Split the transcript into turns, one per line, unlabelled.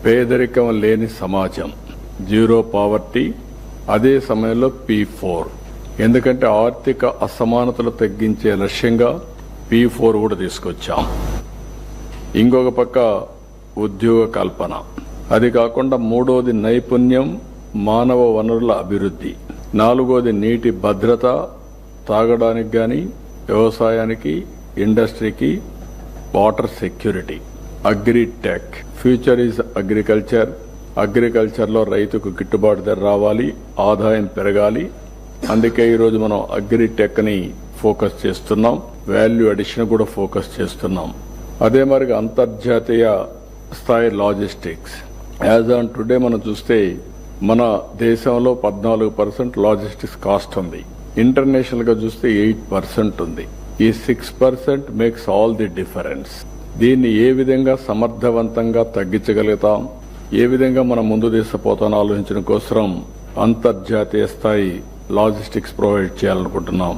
పేదరికం లేని సమాజం, జీరో పావర్టీ. అదే సమయంలో P4, ఎందుకంటే ఆర్థిక అసమానతలు తగ్గించే లక్ష్యంగా P4 కూడా తీసుకొచ్చాం. ఇంకొక పక్క ఉద్యోగ కల్పన. అది కాకుండా మూడోది నైపుణ్యం, మానవ వనరుల అభివృద్ధి. నాలుగోది నీటి భద్రత, తాగడానికి కానీ వ్యవసాయానికి, ఇండస్ట్రీకి, water security. Agritech, future is agriculture. అగ్రికల్చర్లో రైతుకు గిట్టుబాటు ధర రావాలి, ఆదాయం పెరగాలి. అందుకే ఈరోజు మనం అగ్రిటెక్ని ఫోకస్ చేస్తున్నాం, వాల్యూ అడిషన్ కూడా ఫోకస్ చేస్తున్నాం. అదే మరి అంతర్జాతీయ స్థాయి లాజిస్టిక్స్. యాజ్ ఆన్ టుడే మనం చూస్తే మన దేశంలో 14% లాజిస్టిక్స్ కాస్ట్ ఉంది. ఇంటర్నేషనల్ గా చూస్తే 8% ఉంది. ఈ 6% మేక్స్ ఆల్ ది డిఫరెన్స్. దీన్ని ఏ విధంగా సమర్థవంతంగా తగ్గించగలుగుతాం, ఏ విధంగా మనం ముందు తీసుకుపోతామో ఆలోచించడం కోసం అంతర్జాతీయ స్థాయి లాజిస్టిక్స్ ప్రొవైడ్ చేయాలనుకుంటున్నాం.